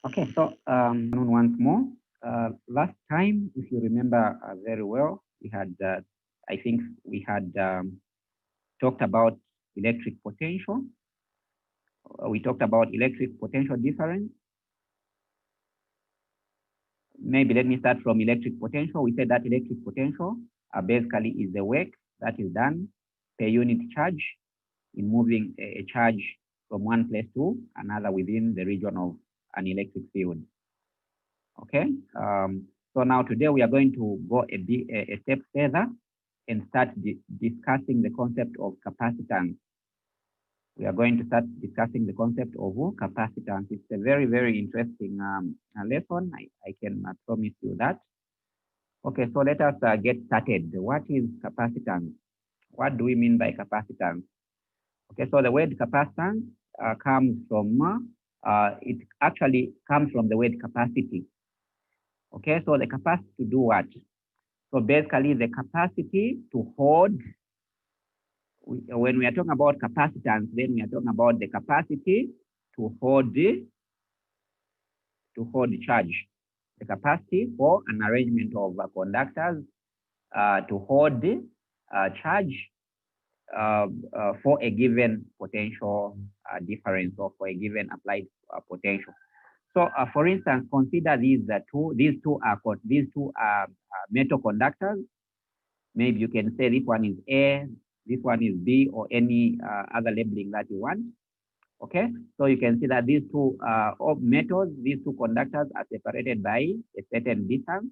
Okay, so once more. Last time, if you remember very well, we had, I think we had talked about electric potential. We talked about electric potential difference. Maybe let me start from electric potential. We said that electric potential basically is the work that is done per unit charge in moving a charge from one place to another within the region of an electric field. Okay. So now today we are going to go a step further and start discussing the concept of capacitance. We are going to start discussing the concept of capacitance. It's a very, very interesting lesson. I can promise you that. Okay, so let us get started. What is capacitance? What do we mean by capacitance? Okay, so the word capacitance comes from, it actually comes from the word capacity. Okay, so the capacity to do what? So basically the capacity to hold, when we are talking about capacitance, then we are talking about the capacity to hold charge. The capacity for an arrangement of conductors to hold charge for a given potential difference or for a given applied potential. So, for instance, consider these two are metal conductors. Maybe you can say this one is A, this one is B, or any other labeling that you want. Okay, so you can see that these two metals, these two conductors are separated by a certain distance.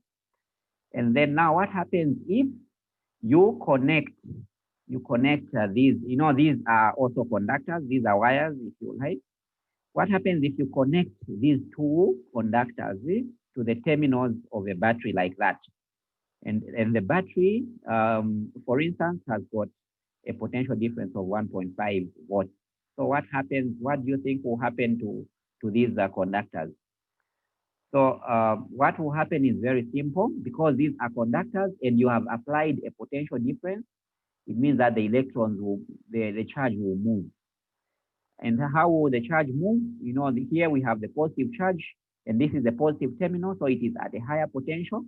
And then now what happens if you connect these, these are also conductors, these are wires, if you like. What happens if you connect these two conductors to the terminals of a battery like that? And the battery, for instance, has got a potential difference of 1.5 volts. So what happens? What do you think will happen to these conductors? So what will happen is very simple. Because these are conductors and you have applied a potential difference, it means that the electrons will, the charge will move. And how will the charge move? Here we have the positive charge, and this is the positive terminal, so it is at a higher potential.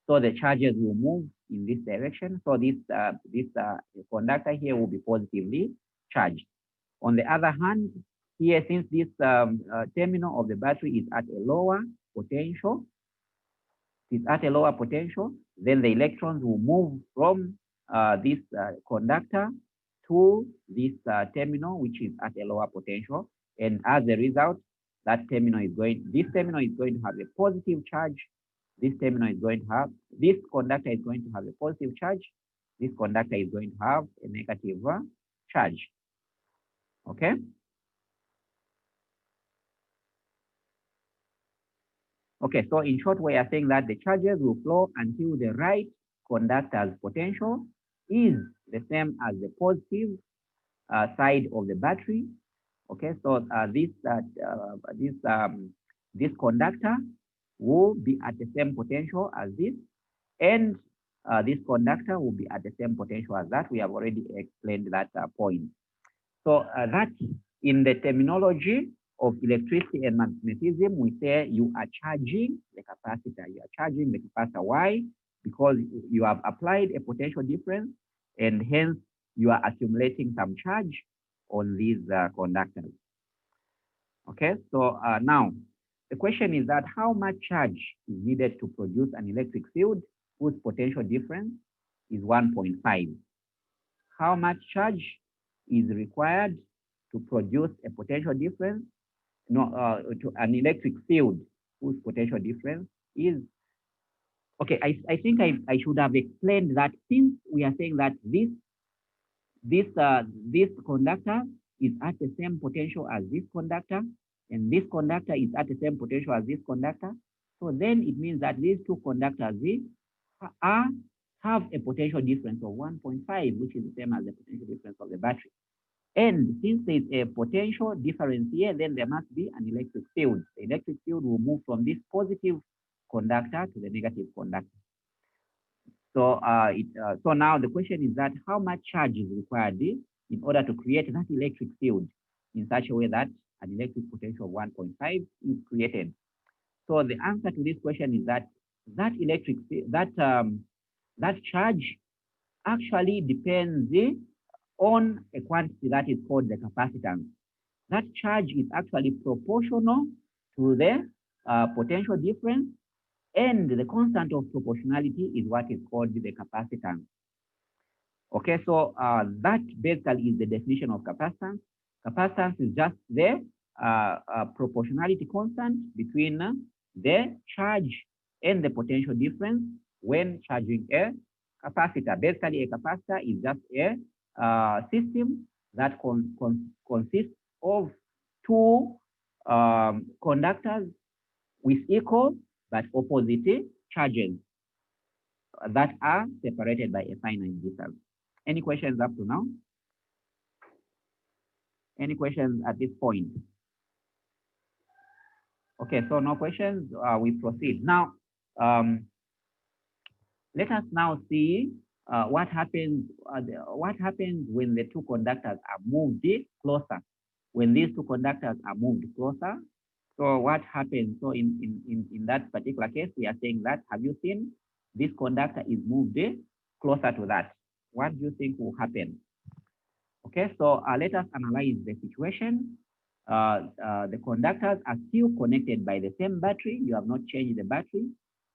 So the charges will move in this direction. So this conductor here will be positively charged. On the other hand, here, since this terminal of the battery is at a lower potential, then the electrons will move from this conductor to this terminal, which is at a lower potential. And as a result, this terminal is going to have a positive charge. This conductor is going to have a positive charge. This conductor is going to have a negative charge. Okay. Okay, so in short, we are saying that the charges will flow until the right conductor's potential is the same as the positive side of the battery. Okay, so this conductor will be at the same potential as this, and this conductor will be at the same potential as that. We have already explained that point. So that in the terminology of electricity and magnetism, we say you are charging the capacitor. You are charging the capacitor. Why? Because you have applied a potential difference, and hence you are accumulating some charge on these conductors. Okay, so now the question is that how much charge is needed to produce an electric field whose potential difference is 1.5? How much charge is required to produce a potential difference, to an electric field whose potential difference is, okay, I think I should have explained that since we are saying that this conductor is at the same potential as this conductor, and this conductor is at the same potential as this conductor, so then it means that these two conductors have a potential difference of 1.5, which is the same as the potential difference of the battery. And since there's a potential difference here, then there must be an electric field. The electric field will move from this positive conductor to the negative conductor. So, so now the question is that how much charge is required in order to create that electric field in such a way that an electric potential of 1.5 is created. So the answer to this question is that that charge actually depends on a quantity that is called the capacitance. That charge is actually proportional to the potential difference, and the constant of proportionality is what is called the capacitance. Okay, so that basically is the definition of capacitance. Capacitance is just the proportionality constant between the charge and the potential difference when charging a capacitor. Basically, a capacitor is just a system that consists of two conductors with equal but opposite charges that are separated by a finite distance. Any questions up to now? Any questions at this point? Okay, so no questions. We proceed. Now, let us now see what happens when the two conductors are moved closer. When these two conductors are moved closer, so what happens? So in that particular case, we are saying that, have you seen this conductor is moved closer to that? What do you think will happen? Okay, so let us analyze the situation. The conductors are still connected by the same battery. You have not changed the battery.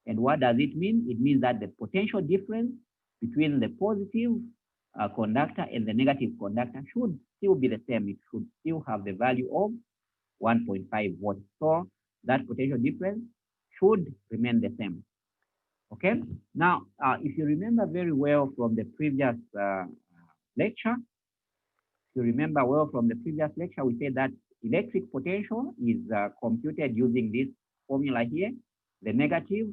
And what does it mean? It means that the potential difference between the positive conductor and the negative conductor should still be the same. It should still have the value of 1.5 volts. So that potential difference should remain the same. Okay. Now, if you remember very well from the previous lecture, we said that electric potential is computed using this formula here, the negative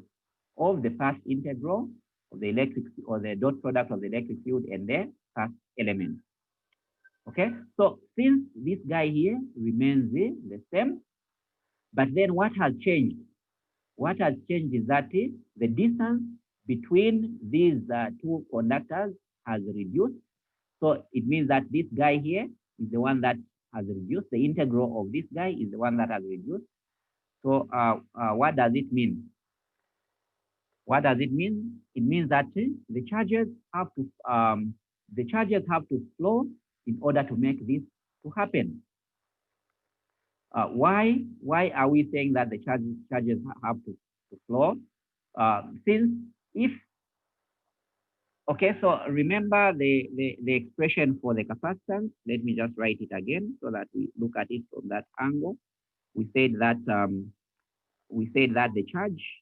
of the first integral of the electric or the dot product of the electric field and the first element. Okay, so since this guy here remains the same, but then what has changed? What has changed is that the distance between these two conductors has reduced. So it means that this guy here is the one that has reduced. The integral of this guy is the one that has reduced. So what does it mean? What does it mean? It means that the charges have to flow in order to make this to happen. Why are we saying that the charges have to flow? Since if okay, so remember the expression for the capacitance. Let me just write it again so that we look at it from that angle. We said that the charge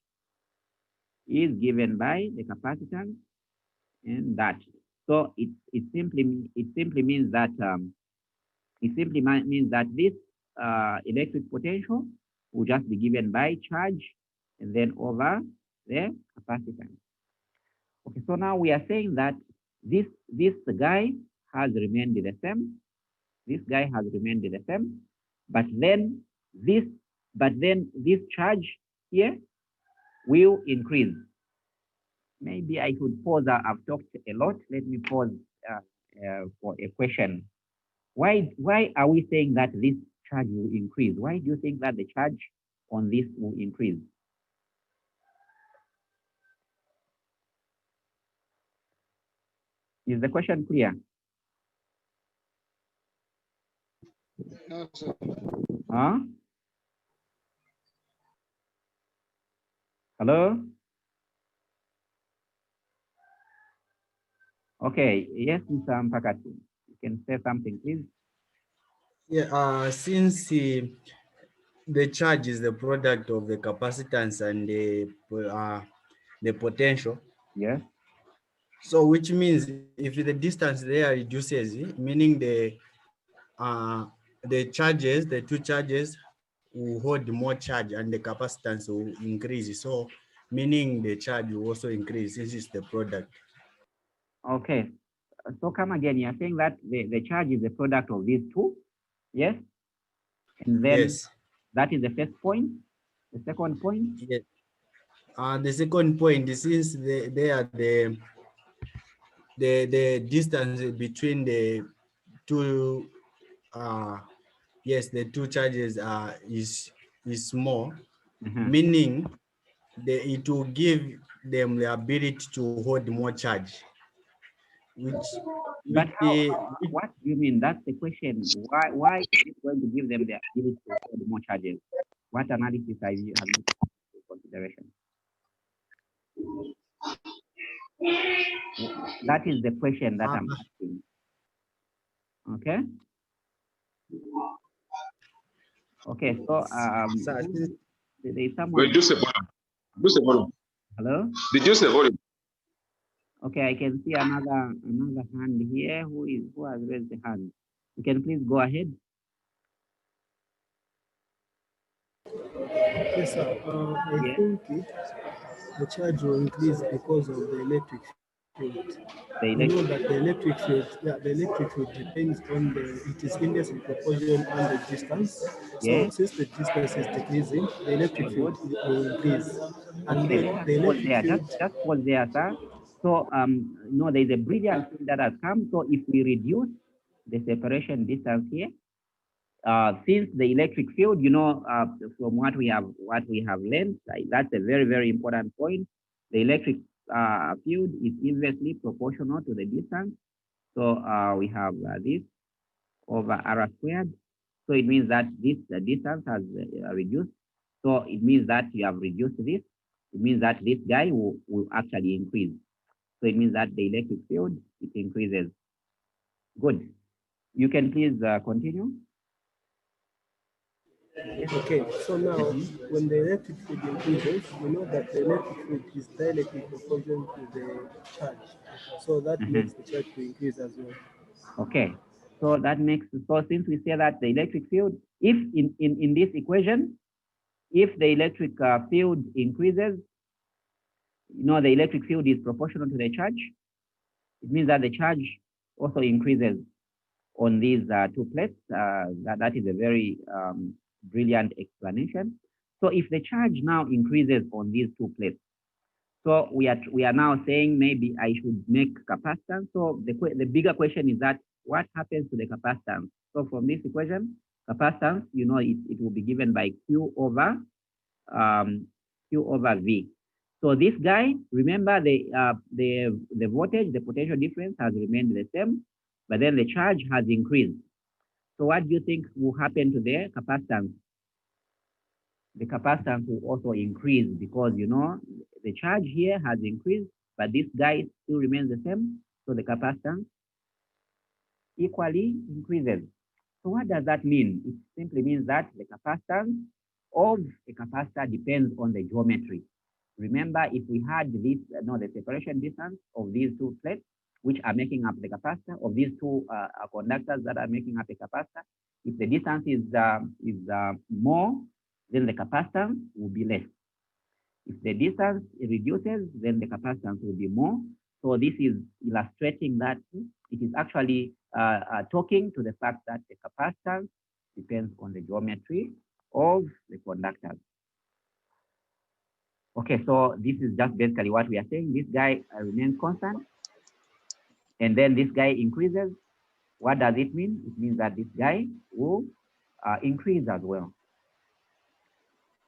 is given by the capacitance and that. So it simply means that this electric potential will just be given by charge and then over the capacitance. Okay, so now we are saying that this guy has remained the same. This guy has remained the same, but then this charge here will increase. Maybe I could pause. I've talked a lot. Let me pause for a question. Why are we saying that this charge will increase? Why do you think that the charge on this will increase? Is the question clear? No, sir. Huh? Hello? Okay, yes, Mr. Mpakati. You can say something, please. Yeah, since the charge is the product of the capacitance and the potential. Yes. So which means if the distance there reduces, meaning the two charges will hold more charge and the capacitance will increase. So meaning the charge will also increase since it's the product. Okay. So come again, you're saying that the charge is the product of these two, yes? And then Yes. that is the first point. The second point? Yes. The second point is since they are the distance between the two yes, the two charges is small, meaning it will give them the ability to hold more charge. But what do you mean? That's the question. Why is it going to give them the ability to hold more charges? What analysis have you taken into consideration? That is the question that I'm asking. Okay. Okay. So there is someone. Reduce the volume. Reduce the volume. Hello. Reduce the volume. Okay, I can see another hand here. Who has raised the hand? You can please go ahead. Yes, sir. I think the charge will increase because of the electric field. You know that the electric field depends on it is inversely proportional on the distance. So since the distance is decreasing, the electric field will increase. And then the electric field. Just pause there, sir. So no, there's a brilliant thing that has come. So if we reduce the separation distance here, since the electric field, you know, from what we have learned, that's a very, very important point. The electric field is inversely proportional to the distance. So we have this over r squared. So it means that the distance has reduced. So it means that you have reduced this. It means that this guy will actually increase. So it means that the electric field, it increases. Good. You can please continue. Okay, so now when the electric field increases, we know that the electric field is directly proportional to the charge. So that makes the charge to increase as well. Okay, so that makes, so since we say that the electric field, if in this equation, if the electric field increases, you know, the electric field is proportional to the charge, it means that the charge also increases on these two plates. That is a very brilliant explanation. So if the charge now increases on these two plates, so we are now saying maybe I should make capacitance. So the bigger question is that what happens to the capacitance? So from this equation, capacitance, you know, it will be given by Q over V. So this guy, remember the voltage, the potential difference has remained the same, but then the charge has increased. So what do you think will happen to the capacitance? The capacitance will also increase because, you know, the charge here has increased, but this guy still remains the same. So the capacitance equally increases. So what does that mean? It simply means that the capacitance of a capacitor depends on the geometry. Remember, if we had this, the separation distance of these two plates, which are making up the capacitor, of these two conductors that are making up the capacitor, if the distance is more, then the capacitance will be less. If the distance reduces, then the capacitance will be more. So this is illustrating that it is actually talking to the fact that the capacitance depends on the geometry of the conductors. Okay, so this is just basically what we are saying. This guy remains constant, and then this guy increases. What does it mean? It means that this guy will increase as well.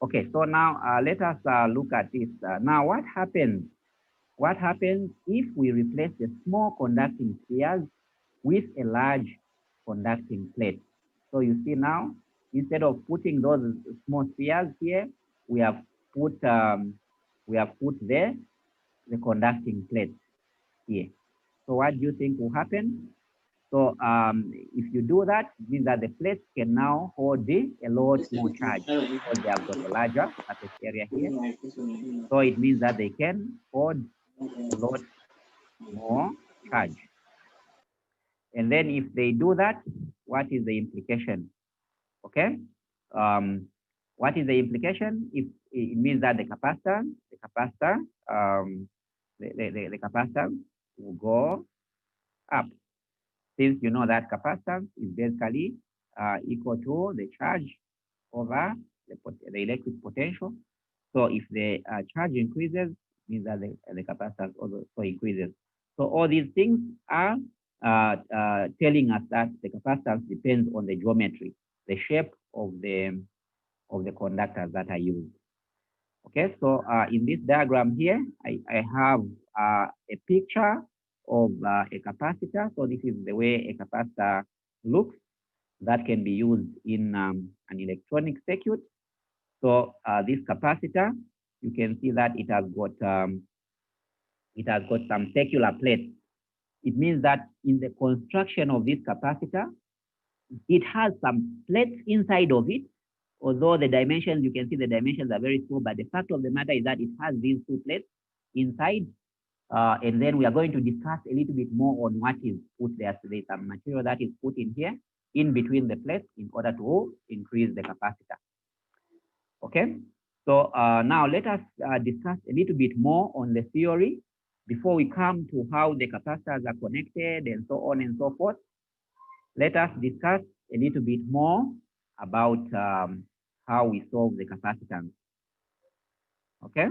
Okay, so now let us look at this. Now, what happens? What happens if we replace the small conducting spheres with a large conducting plate? So you see now, instead of putting those small spheres here, we have put the conducting plate here. So what do you think will happen? So if you do that, it means that the plates can now hold a lot more charge because they have got a larger surface area here. So it means that they can hold a lot more charge. And then if they do that, what is the implication? Okay. What is the implication? If it means that the capacitor will go up. Since you know that capacitance is basically equal to the charge over the electric potential. So if the charge increases, it means that the capacitance also increases. So all these things are telling us that the capacitance depends on the geometry, the shape of the conductors that are used. Okay, so in this diagram here, I have a picture of a capacitor. So this is the way a capacitor looks that can be used in an electronic circuit. So this capacitor, you can see that it has got some circular plates. It means that in the construction of this capacitor, it has some plates inside of it. Although the dimensions, you can see the dimensions are very small, but the fact of the matter is that it has these two plates inside. And then we are going to discuss a little bit more on what is put there. So there's some material that is put in here, in between the plates, in order to increase the capacitor. Okay, so now let us discuss a little bit more on the theory before we come to how the capacitors are connected and so on and so forth. Let us discuss a little bit more about how we solve the capacitance. Okay.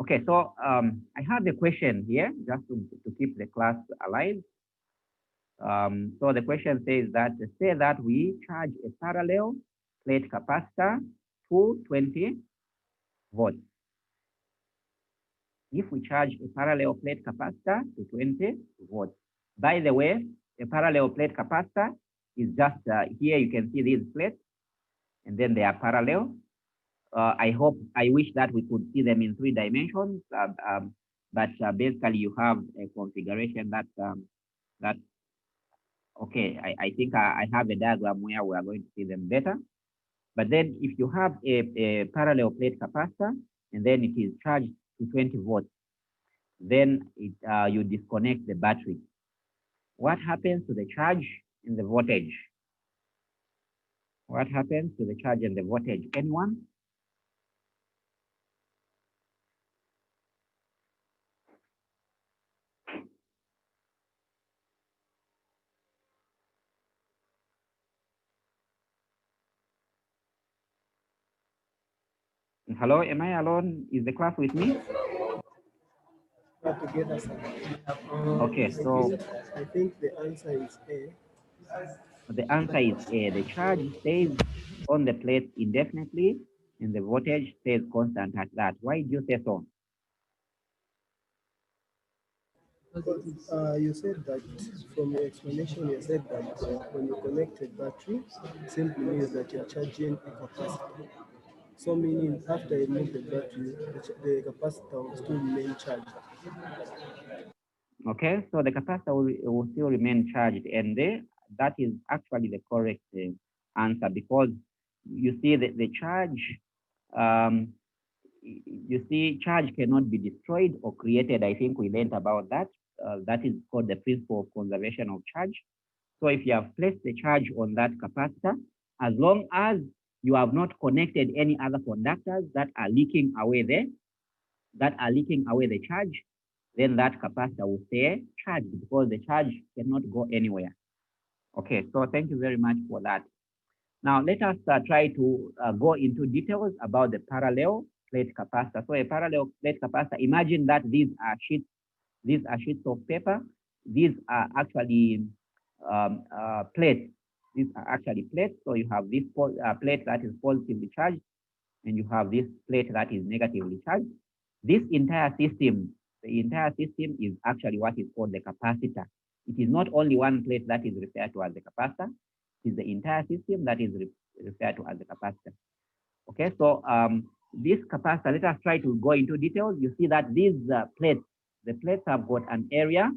Okay, so I have a question here just to keep the class alive. So the question says that, say that we charge a parallel plate capacitor to 20 volts. If we charge a parallel plate capacitor to 20 volts. By the way, a parallel plate capacitor is just here you can see these plates, and then they are parallel. I wish that we could see them in 3 dimensions, but basically you have a configuration that okay, I think I have a diagram where we are going to see them better. But then if you have a parallel plate capacitor and then it is charged to 20 volts, then you disconnect the battery. What happens to the charge and the voltage? What happens to the charge and the voltage? Anyone? Hello, am I alone? Is the class with me? Together, sir. Okay, so I think the answer is A. the answer is A. The charge stays on the plate indefinitely, and the voltage stays constant at that. Why do you say so? You said that from your explanation, you said that when you connect a battery, simply means that you're charging a capacitor. So meaning after you remove the battery, the capacitor will still remain charged. Okay, so the capacitor will still remain charged, and that is actually the correct answer, because you see that the charge, you see, charge cannot be destroyed or created. I think we learned about that. That is called the principle of conservation of charge. So if you have placed the charge on that capacitor, as long as you have not connected any other conductors that are leaking away the charge, then that capacitor will stay charged because the charge cannot go anywhere. Okay, so thank you very much for that. Now let us try to go into details about the parallel plate capacitor. So a parallel plate capacitor, imagine that these are sheets of paper. These are actually plates. These are actually plates. So you have this plate that is positively charged, and you have this plate that is negatively charged. This entire system, the entire system is actually what is called the capacitor. It is not only one plate that is referred to as the capacitor. It is the entire system that is referred to as the capacitor. Okay, so this capacitor, let us try to go into details. You see that these plates, the plates have got an area.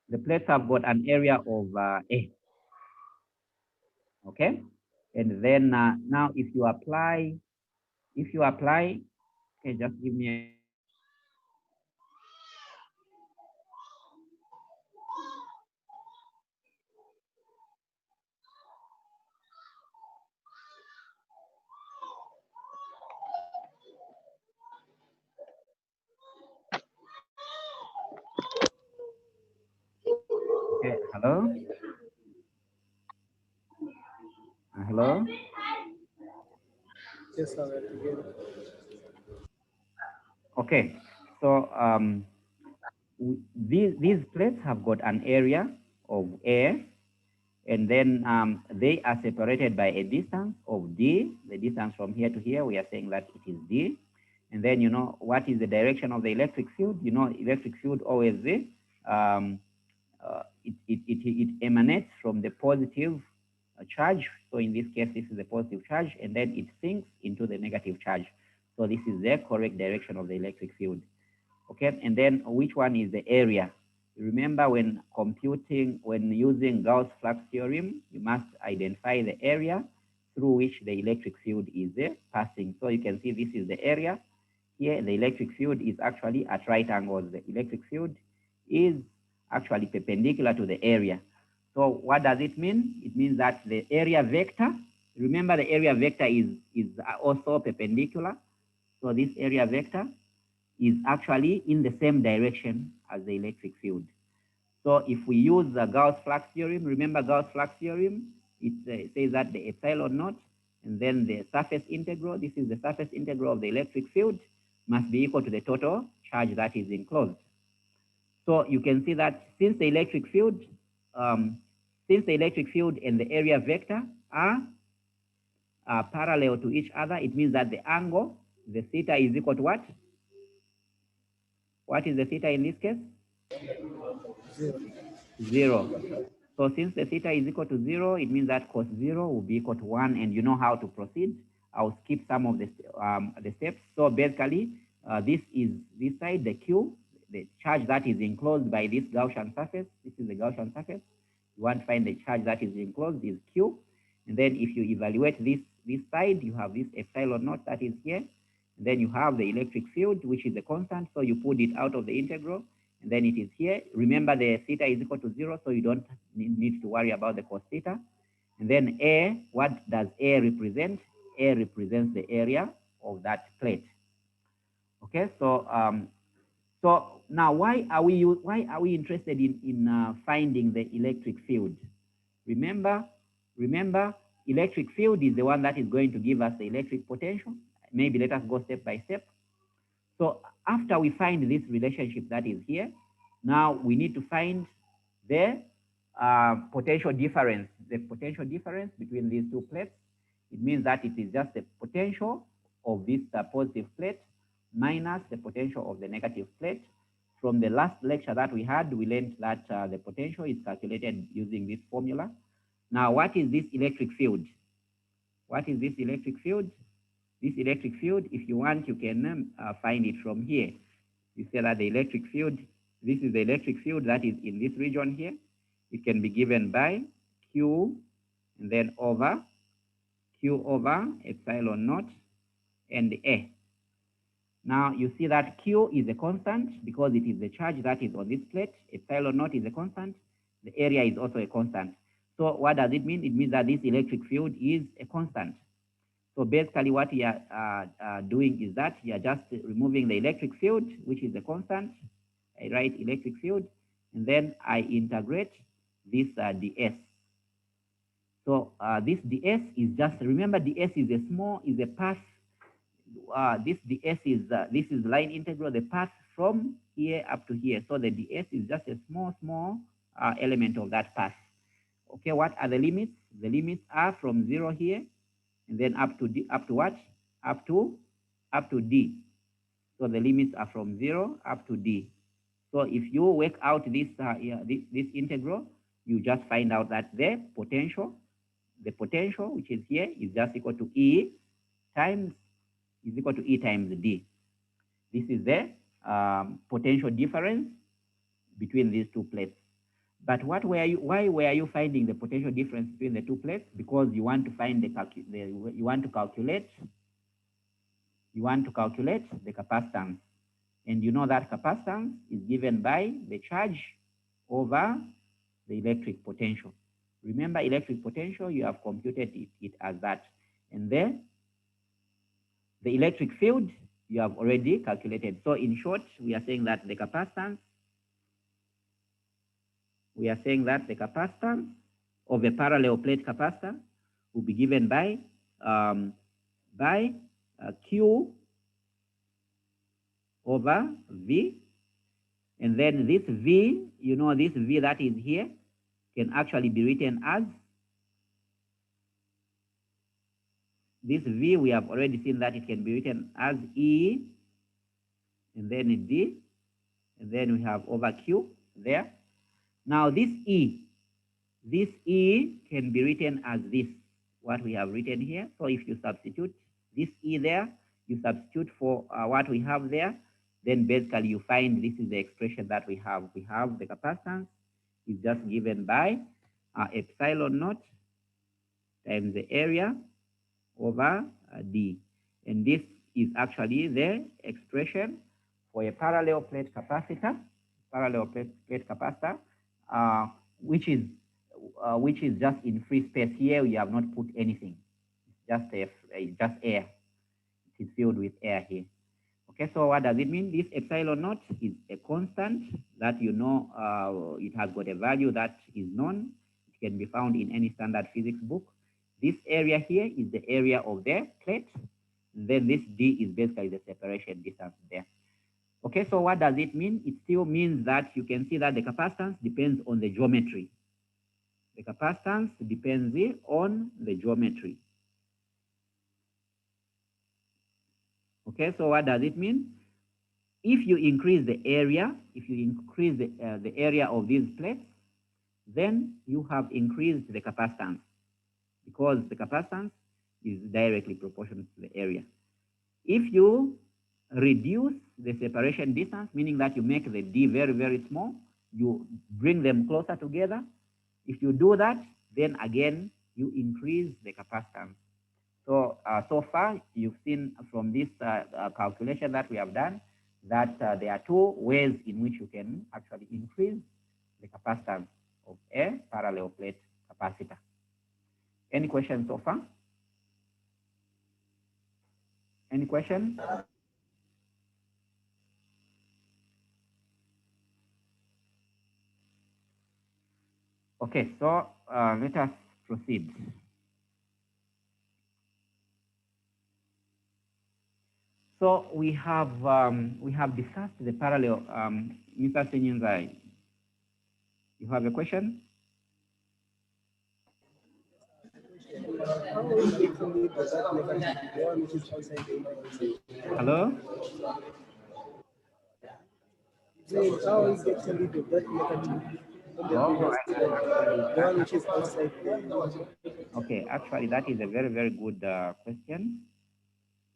The plates have got an area of A. Okay, and then now if you apply, okay, just give me a okay, hello? Hello? Yes, sir, we're together. Okay, so these plates have got an area of A, And then they are separated by a distance of d. The distance from here to here, we are saying that it is d. And then, you know, what is the direction of the electric field? You know, electric field always it emanates from the positive charge. So in this case, this is the positive charge, and then it sinks into the negative charge. So this is the correct direction of the electric field. Okay, and then which one is the area? Remember, when using Gauss flux theorem, you must identify the area through which the electric field is passing. So you can see this is the area. Here, the electric field is actually at right angles. The electric field is actually perpendicular to the area. So what does it mean? It means that the area vector, remember the area vector is also perpendicular. So this area vector is actually in the same direction as the electric field. So if we use the Gauss flux theorem, remember Gauss flux theorem, it says that the epsilon naught and then the surface integral, this is the surface integral of the electric field, must be equal to the total charge that is enclosed. So you can see that since the electric field and the area vector are parallel to each other, it means that the angle, the theta, is equal to what? What is the theta in this case? 0. So since the theta is equal to 0, it means that cos 0 will be equal to 1, and you know how to proceed. I'll skip some of the steps. So basically, this side, the Q, the charge that is enclosed by this Gaussian surface. This is the Gaussian surface. You want to find the charge that is enclosed is Q. And then if you evaluate this side, you have this epsilon naught that is here. And then you have the electric field, which is a constant. So you put it out of the integral, and then it is here. Remember, the theta is equal to 0, so you don't need to worry about the cos theta. And then A, what does A represent? A represents the area of that plate. Okay, so so now why are we interested in finding the electric field? Remember, electric field is the one that is going to give us the electric potential. Maybe let us go step by step. So after we find this relationship that is here, now we need to find the potential difference. The potential difference between these two plates. It means that it is just the potential of this positive plate minus the potential of the negative plate. From the last lecture that we had, we learned that the potential is calculated using this formula. Now, what is this electric field? What is this electric field? This electric field, if you want, you can find it from here. You say that the electric field, this is the electric field that is in this region here. It can be given by Q and then over Q over epsilon naught and A. Now you see that Q is a constant because it is the charge that is on this plate. Epsilon naught is a constant. The area is also a constant. So what does it mean? It means that this electric field is a constant. So basically what we are doing is that we are just removing the electric field, which is a constant. I write electric field, and then I integrate this ds. So this ds is just, remember, ds is a path. This ds is line integral, the path from here up to here. So the ds is just a small element of that path. Okay, what are the limits? The limits are from 0 here, and then up to what? Up to d. So the limits are from 0 up to d. So if you work out this this integral, you just find out that the potential, which is here, is just equal to E times D. This is the potential difference between these two plates. But why were you finding the potential difference between the two plates? Because you want to find you want to calculate the capacitance. And you know that capacitance is given by the charge over the electric potential. Remember, electric potential, you have computed it as that. And then the electric field, you have already calculated. So in short, we are saying that the capacitance of a parallel plate capacitor will be given by Q over V. And then this V, you know, this V that is here, can actually be written as this V. We have already seen that it can be written as E, and then a D, and then we have over Q there. Now this E can be written as this, what we have written here. So if you substitute this E there, you substitute for what we have there, then basically you find this is the expression that we have. We have the capacitance is just given by epsilon naught times the area over D. And this is actually the expression for a parallel plate capacitor, which is just in free space. Here we have not put anything, just air. It is filled with air here. Okay, so what does it mean? This epsilon naught is a constant that you know it has got a value that is known. It can be found in any standard physics book. This area here is the area of the plate. Then this D is basically the separation distance there. Okay, so what does it mean? It still means that you can see that the capacitance depends on the geometry. The capacitance depends on the geometry. Okay, so what does it mean? If you increase the area, the area of these plates, then you have increased the capacitance, because the capacitance is directly proportional to the area. If you reduce the separation distance, meaning that you make the D very, very small, you bring them closer together. If you do that, then again, you increase the capacitance. So, so far, you've seen from this calculation that we have done that there are two ways in which you can actually increase the capacitance of a parallel plate capacitor. Any questions so far? Any questions? Okay, so let us proceed. So we have discussed the parallel. Mr. Senyinzai, you have a question? Hello? How is it rid of that negative one which is outside the... Okay, actually, that is a very, very good question.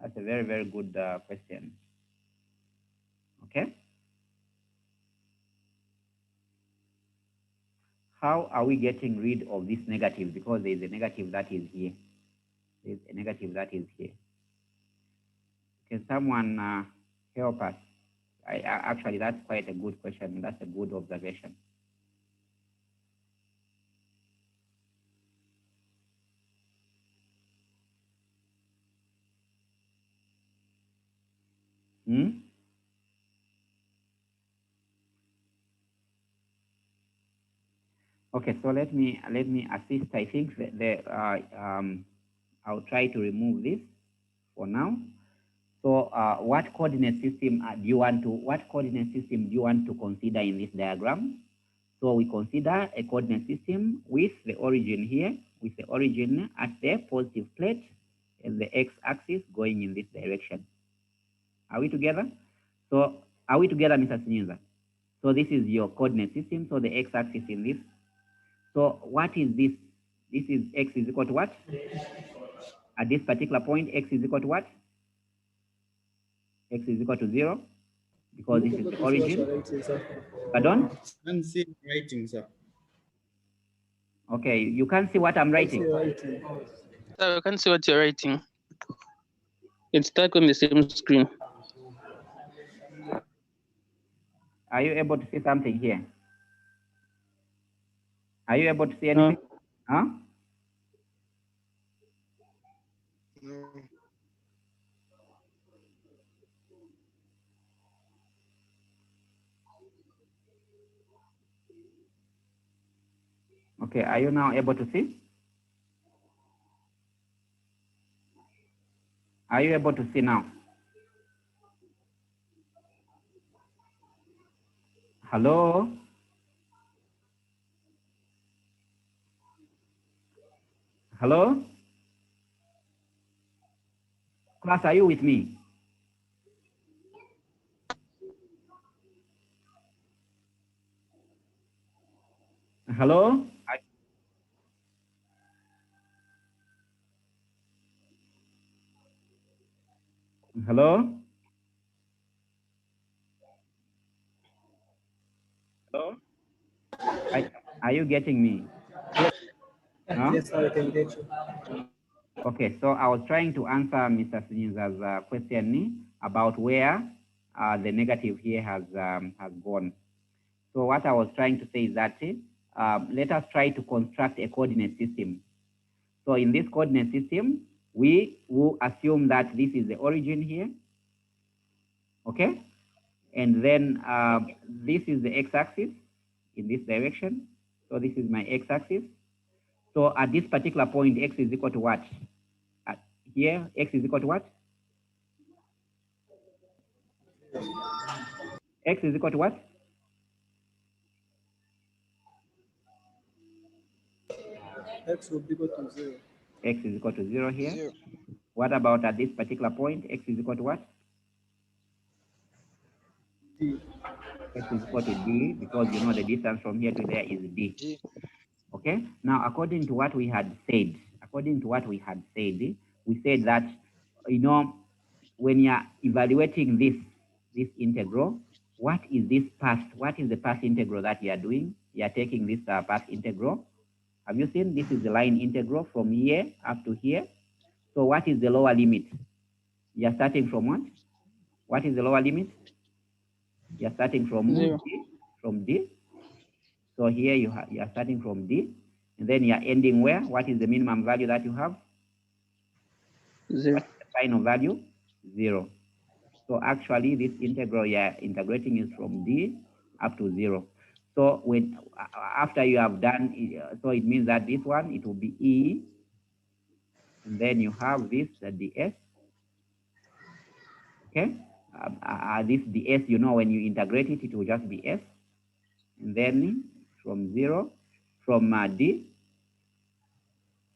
That's a very, very good question. Okay. How are we getting rid of this negative? Because there is a negative that is here. There is a negative that is here. Can someone help us? Actually, that's quite a good question. That's a good observation. Okay, so let me assist. I think I'll try to remove this for now. So what coordinate system do you want to consider in this diagram? So we consider a coordinate system with the origin here, with the origin at the positive plate and the x-axis going in this direction. Are we together? So are we together, Mr. Sinyinza? So this is your coordinate system. So the x-axis in this. So what is this? This is x is equal to what? At this particular point, x is equal to what? X is equal to 0, because this is the origin. Pardon? I can't see writing, sir. Okay, you can't see what I'm writing. Sir, I can't see what you're writing. It's stuck on the same screen. Are you able to see something here? Are you able to see anything? Huh? No. Okay, are you now able to see? Are you able to see now? Hello? Hello? Class, are you with me? Hello? Hello? Hello? Are you getting me? Huh? Yes, I can get you. Okay, so I was trying to answer Mr. Sinya's question about where the negative here has gone. So what I was trying to say is that let us try to construct a coordinate system. So in this coordinate system, we will assume that this is the origin here, okay? And then this is the x-axis in this direction. So this is my x-axis. So at this particular point, x is equal to what? Here, x is equal to what? X is equal to what? X will be equal to 0. X is equal to 0 here. 0. What about at this particular point? X is equal to what? D. X is equal to D, because you know the distance from here to there is D. D. Okay. Now, according to what we had said, we said that, you know, when you are evaluating this integral, what is this path? What is the path integral that you are doing? You are taking this path integral. Have you seen? This is the line integral from here up to here. So what is the lower limit? You are starting from what? What is the lower limit? You are starting from 0. D, So here you are starting from D, and then you are ending where? What is the minimum value that you have? 0. What's the final value? 0. So actually, this integral you are integrating is from D up to 0. So when after you have done, so it means that this one, it will be E, and then you have this ds. Okay, this ds, you know, when you integrate it, it will just be s, and then from 0, from D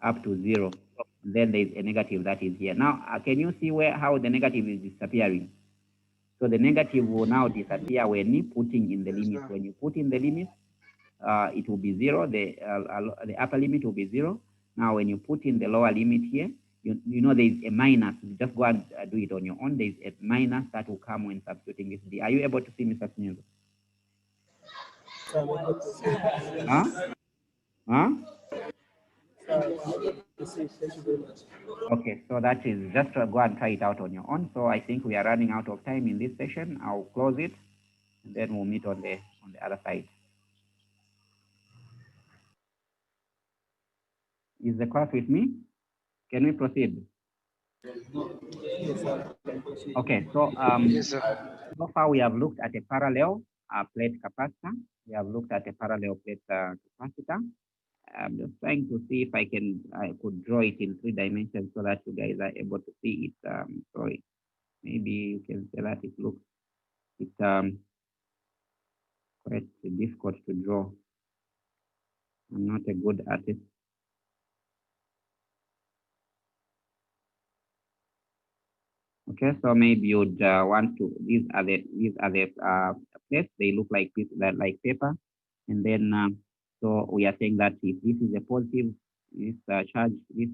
up to 0. Then there is a negative that is here. Now, can you see how the negative is disappearing? So the negative will now disappear when putting in the limit. When you put in the limit, it will be 0. The upper limit will be 0. Now, when you put in the lower limit here, you know there is a minus. You just go and do it on your own. There is a minus that will come when substituting this D. Are you able to see, Mr. Smith? Huh? Huh? Thank you very much. Okay, so that is just go and try it out on your own. So I think we are running out of time in this session. I'll close it, and then we'll meet on the other side. Is the class with me? Can we proceed? Okay, so Yes, sir. so far we have looked at a parallel plate capacitor. We have looked at a parallel plate capacitor. I'm just trying to see if I could draw it in 3 dimensions so that you guys are able to see it. Sorry, maybe you can say that it's quite difficult to draw. I'm not a good artist. Okay, so maybe you'd want to. These are the plates. They look like paper, and then so we are saying that if this is a positive, this charge, this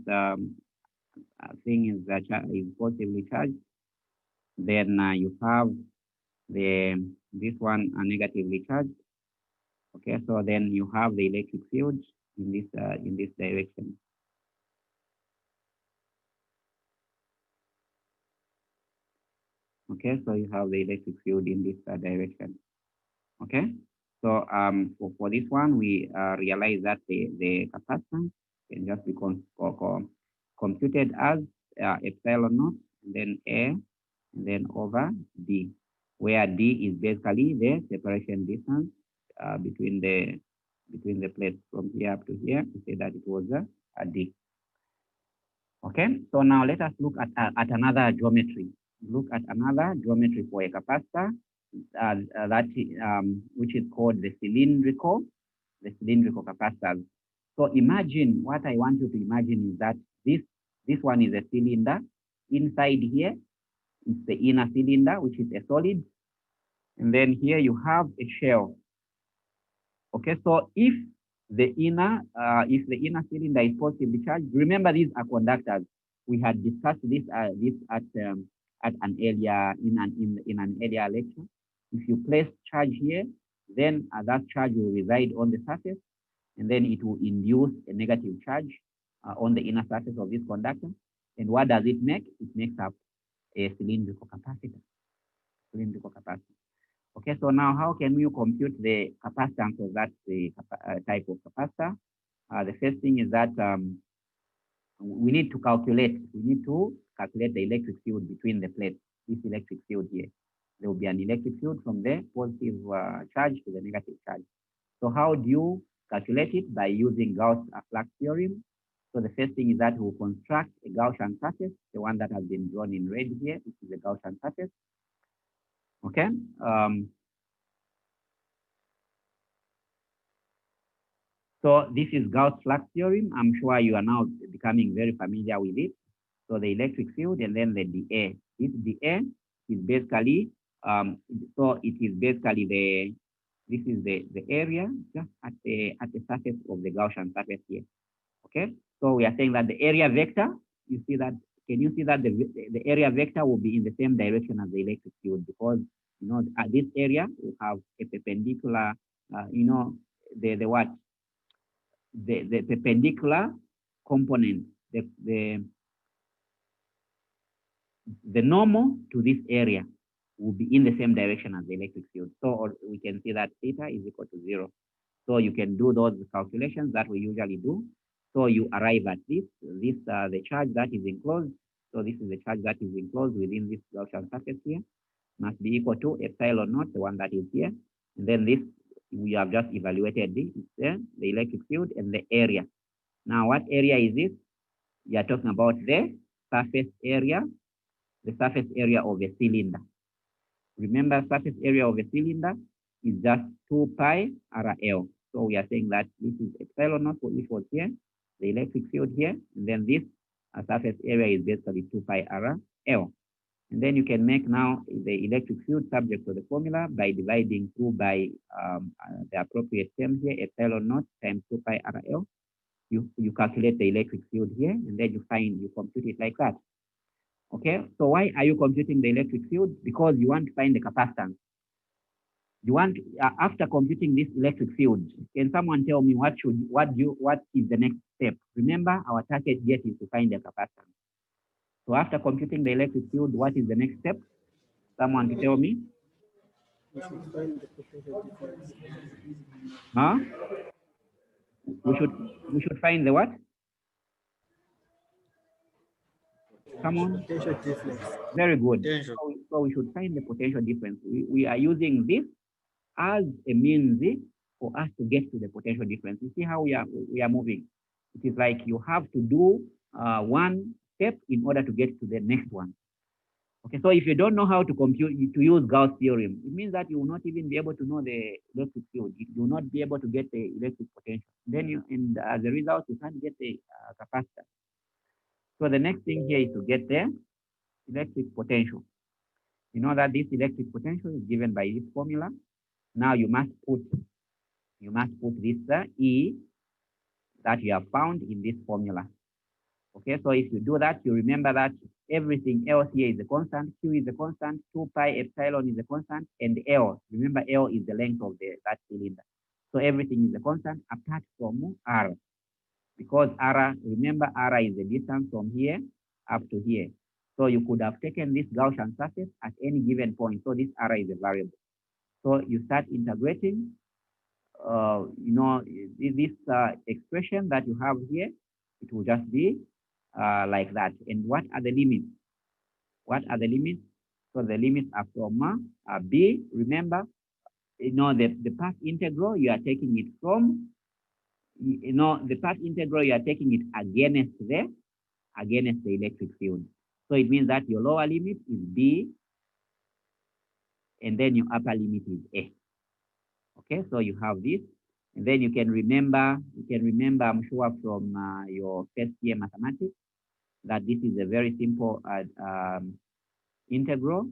thing is positively charged, then you have this one negatively charged. Okay, so then you have the electric field in this direction. Okay, so you have the electric field in this direction. Okay, so for this one, we realize that the capacitance can just be computed as epsilon naught, and then A, and then over D, where D is basically the separation distance between the plates from here up to here, to say that it was a D. Okay, so now let us look at another geometry. Look at another geometry for a capacitor which is called the cylindrical capacitors. So imagine, what I want you to imagine is that this one is a cylinder. Inside here is the inner cylinder, which is a solid. And then here you have a shell. Okay, so if the inner cylinder is positively charged, remember these are conductors. We had discussed this at an earlier in an earlier lecture. If you place charge here, then that charge will reside on the surface, and then it will induce a negative charge on the inner surface of this conductor. And what does it make? It makes up a cylindrical capacitor. Cylindrical capacitor. Okay, so now how can we compute the capacitance of that type of capacitor? The first thing is that we need to calculate the electric field between the plates, this electric field here. There will be an electric field from the positive charge to the negative charge. So how do you calculate it? By using Gauss flux theorem. So the first thing is that we'll construct a Gaussian surface, the one that has been drawn in red here. This is the Gaussian surface. Okay. So this is Gauss flux theorem. I'm sure you are now becoming very familiar with it. So the electric field and then the dA. This dA is basically this is the area just at the surface of the Gaussian surface here. Okay. So we are saying that the area vector, you see that, can you see that the area vector will be in the same direction as the electric field, because at this area we have a perpendicular, the perpendicular component, the normal to this area will be in the same direction as the electric field. So we can see that theta is equal to 0. So you can do those calculations that we usually do. So you arrive at the charge that is enclosed. So this is the charge that is enclosed within this Gaussian surface here, must be equal to epsilon naught, the one that is here. And then this, we have just evaluated the electric field and the area. Now, what area is this? We are talking about the surface area of a cylinder. Remember, surface area of a cylinder is just 2 pi RL. So we are saying that this is epsilon naught, which was here, the electric field here, and then this surface area is basically 2 pi RL. And then you can make now the electric field subject to the formula by dividing through by the appropriate term here, epsilon naught times 2 pi RL. You calculate the electric field here, and then you compute it like that. Okay, so why are you computing the electric field? Because you want to find the capacitance. You want, after computing this electric field, can someone tell me what is the next step? Remember, our target yet is to find the capacitance. So after computing the electric field, what is the next step? Someone to tell me? We should find the potential difference. Huh? We should find the what? Come on. Potential difference. Very good. Potential. So we should find the potential difference. We are using this as a means for us to get to the potential difference. You see how we are moving. It is like you have to do one step in order to get to the next one. Okay, so if you don't know how to use Gauss theorem, it means that you will not even be able to know the electric field. You will not be able to get the electric potential. Then as a result, you can't get the capacitor. So the next thing here is to get the electric potential. You know that this electric potential is given by this formula. Now you must put this E that you have found in this formula. Okay, so if you do that, you remember that everything else here is a constant. Q is a constant, 2 pi epsilon is a constant, and L, remember L is the length of that cylinder. So everything is a constant apart from R. Because R, remember R is the distance from here up to here. So you could have taken this Gaussian surface at any given point. So this R is a variable. So you start integrating, this expression that you have here, it will just be like that. And what are the limits? What are the limits? So the limits are from B. Remember, the path integral, you are taking it from, the path integral, you are taking it against the electric field. So it means that your lower limit is B, and then your upper limit is A. Okay, so you have this, And then you can remember, I'm sure from your first year mathematics, that this is a very simple integral,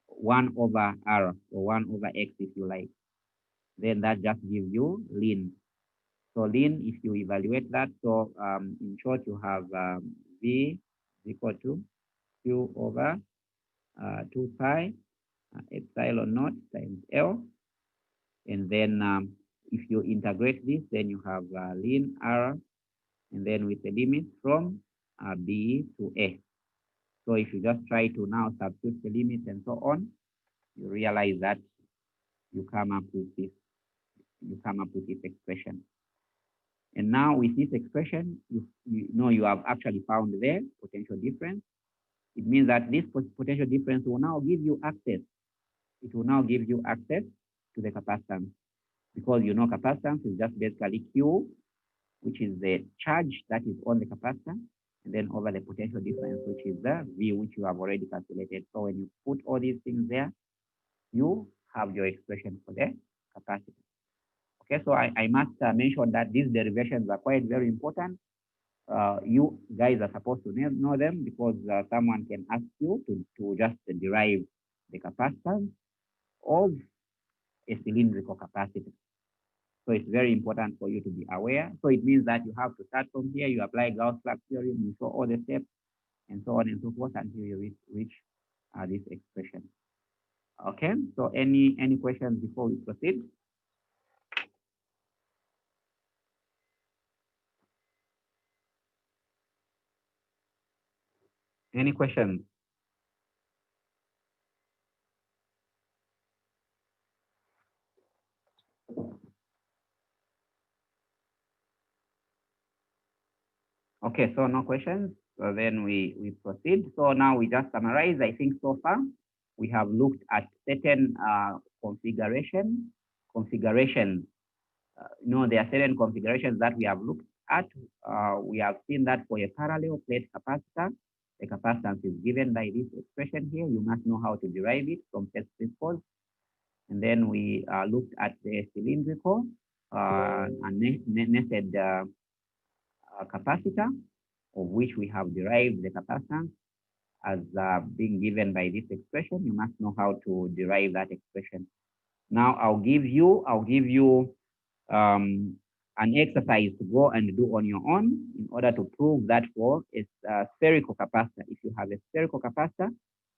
1 over r, or 1 over x if you like. Then that just gives you ln. So ln, if you evaluate that, so in short, you have v is equal to q over 2 pi epsilon naught times L. And then if you integrate this, then you have ln r, and then with the limit from b to a. So if you just try to now substitute the limits and so on, you realize that you come up with this. Expression. And now with this expression, you know you have actually found the potential difference. It means that this potential difference will now give you access. It will now give you access to the capacitance, because you know capacitance is just basically Q, which is the charge that is on the capacitor, and then over the potential difference, which is the V, which you have already calculated. So when you put all these things there, you have your expression for the capacity. Okay, so I must mention that these derivations are quite very important. You guys are supposed to know them, because someone can ask you to just derive the capacitance of a cylindrical capacitor. So it's very important for you to be aware. So it means that you have to start from here, you apply Gauss flux theorem, you show all the steps, and so on and so forth until you reach this expression. Okay, so any questions before we proceed? Any questions? Okay, so no questions. So then we proceed. So now we just summarize. I think so far we have looked at certain configurations. There are certain configurations that we have looked at. We have seen that for a parallel plate capacitor, the capacitance is given by this expression here. You must know how to derive it from first principles. And then we looked at the cylindrical and nested capacitor, of which we have derived the capacitance as being given by this expression. You must know how to derive that expression. Now I'll give you an exercise to go and do on your own in order to prove that for a spherical capacitor. If you have a spherical capacitor,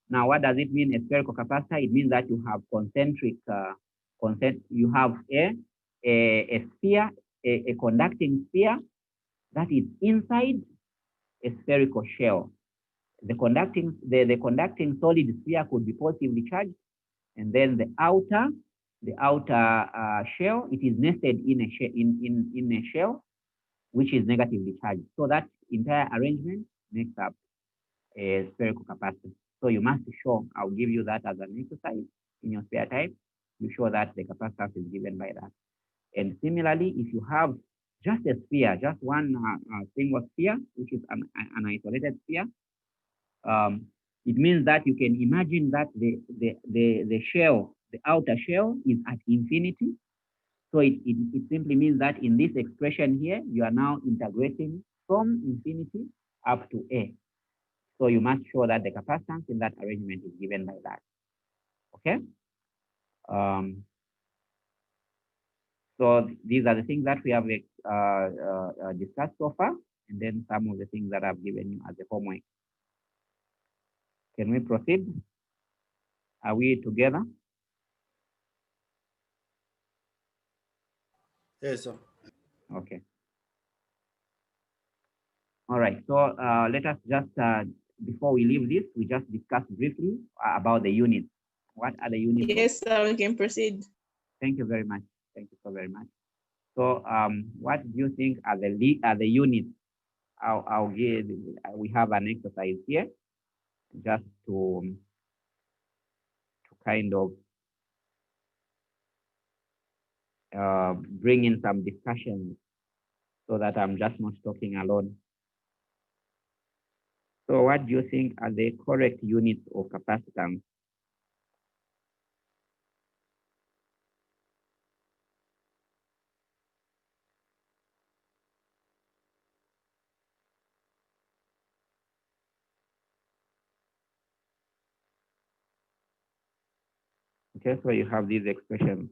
now what does it mean, a spherical capacitor? It means that you have concentric, you have a sphere, a conducting sphere that is inside a spherical shell. The conducting solid sphere could be positively charged, and then the outer shell, it is nested in a shell which is negatively charged. So that entire arrangement makes up a spherical capacitor. So you must show, I'll give you that as an exercise in your spare time. You show that the capacitance is given by that. And similarly, if you have just a sphere, just one single sphere, which is an isolated sphere, it means that you can imagine that the shell, the outer shell, is at infinity. So it simply means that in this expression here, you are now integrating from infinity up to A. So you must show that the capacitance in that arrangement is given by that. Okay. So these are the things that we have discussed so far, and then some of the things that I've given you as a homework. Can we proceed? Are we together? Yes, sir. Okay. All right. So let us just, before we leave this, we just discuss briefly about the units. What are the units? Yes, sir, we can proceed. Thank you very much. Thank you so very much. So what do you think are the units? I'll give, we have an exercise here just to kind of bring in some discussions so that I'm just not talking alone. So what do you think are the correct units of capacitance? Okay, so you have these expressions.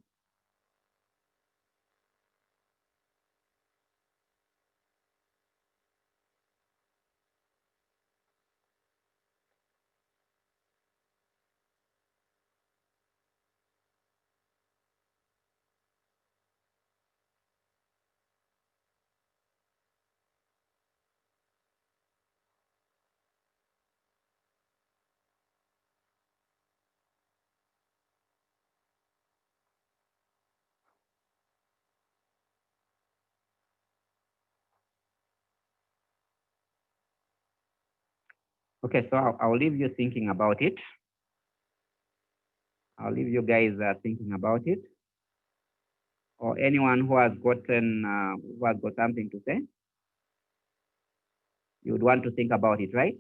Okay, so I'll leave you thinking about it. I'll leave you guys thinking about it. Or anyone who has got something to say. You would want to think about it, right?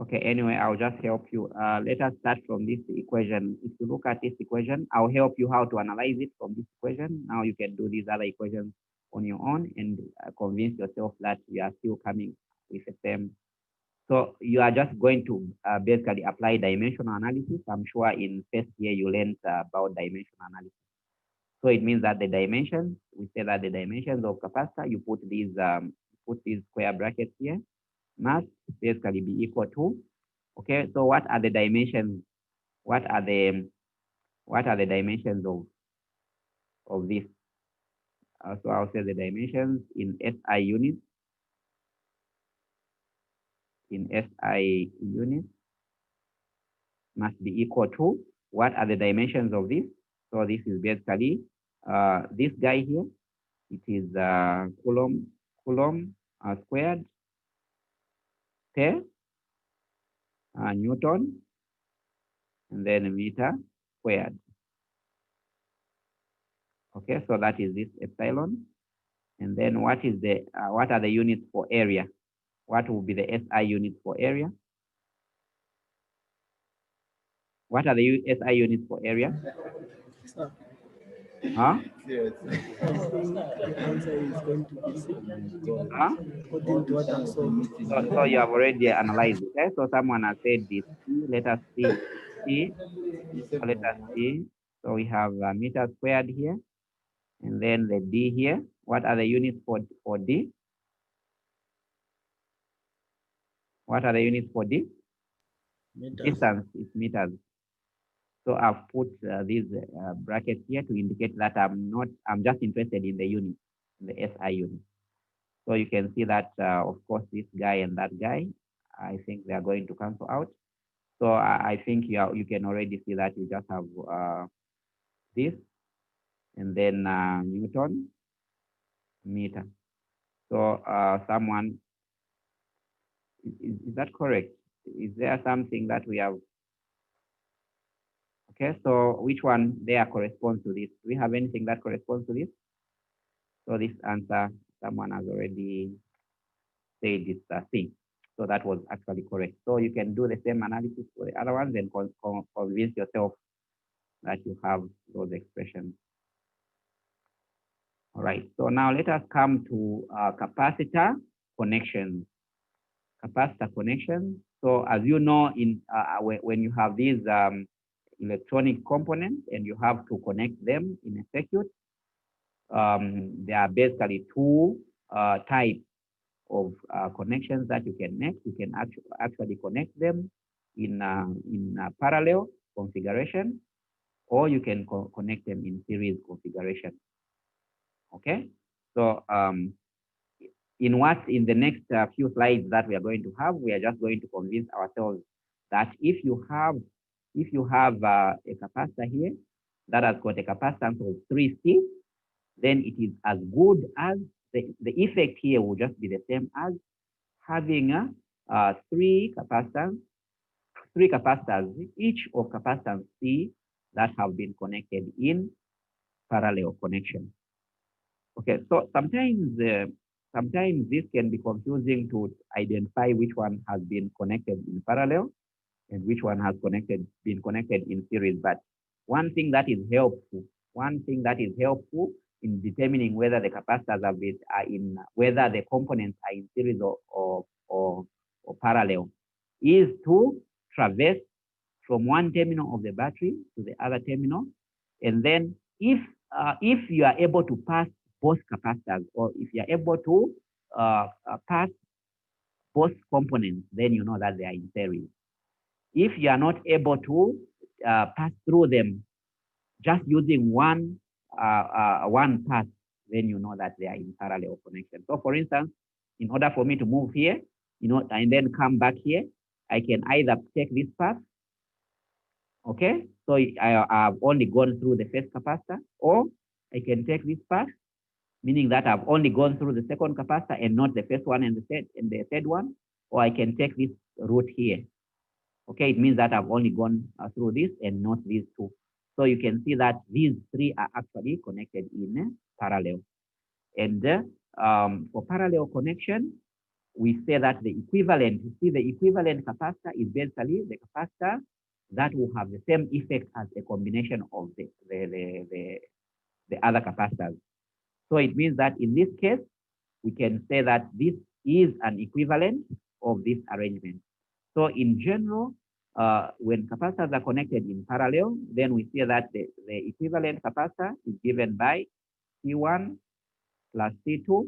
Okay, anyway, I'll just help you. Let us start from this equation. If you look at this equation, I'll help you how to analyze it from this equation. Now you can do these other equations on your own and convince yourself that you are still coming with the same. So you are just going to basically apply dimensional analysis. I'm sure in first year you learned about dimensional analysis. So it means that the dimensions, we say that the dimensions of capacitor, you put these square brackets here, must basically be equal to. Okay, so what are the dimensions? What are the dimensions of this? So I'll say the dimensions in SI units. In SI units must be equal to. What are the dimensions of this? So this is basically this guy here. It is coulomb squared per Newton, and then meter squared. Okay, so that is this epsilon. And then what are the units for area? What will be the SI units for area? What are the SI units for area? Huh? I think the answer is going to be C. Huh? According to what I saw. So you have already analyzed it. Okay? So someone has said this. Let us see. So let us see. So we have meter squared here, and then the D here. What are the units for D? What are the units for D? Meters. Distance is meters. So I've put these brackets here to indicate that I'm just interested in the unit, the SI unit. So you can see that, of course, this guy and that guy, I think they are going to cancel out. So I think you can already see that you just have this, and then Newton meter. So someone, is that correct? Is there something that we have? Okay, so which one there corresponds to this? Do we have anything that corresponds to this? So this answer, someone has already said it's C. So that was actually correct. So you can do the same analysis for the other ones and convince yourself that you have those expressions. All right, so now let us come to capacitor connections. Capacitor connections. So as you know, when you have these electronic components and you have to connect them in a circuit, there are basically two types of connections that you can make. You can actually connect them in parallel configuration, or you can connect them in series configuration. Okay, so in the next few slides that we are going to have, we are just going to convince ourselves that if you have a capacitor here that has got a capacitance of 3C, then it is as good as the effect here will just be the same as having three capacitors, each of capacitance C that have been connected in parallel connection. Okay, so sometimes this can be confusing to identify which one has been connected in parallel and which one has been connected in series. But one thing that is helpful in determining whether the capacitors whether the components are in series or parallel is to traverse from one terminal of the battery to the other terminal. And then if you are able to pass both capacitors, or if you are able to pass both components, then you know that they are in series. If you are not able to pass through them just using one path, then you know that they are in parallel connection. So for instance, in order for me to move here, and then come back here, I can either take this path, okay? So I've only gone through the first capacitor, or I can take this path, meaning that I've only gone through the second capacitor and not the first one and the third one, or I can take this route here. Okay, it means that I've only gone through this and not these two. So you can see that these three are actually connected in parallel. And for parallel connection, we say that the equivalent capacitor is basically the capacitor that will have the same effect as a combination of the other capacitors. So it means that in this case, we can say that this is an equivalent of this arrangement. So in general, when capacitors are connected in parallel, then we see that the equivalent capacitor is given by C1 plus C2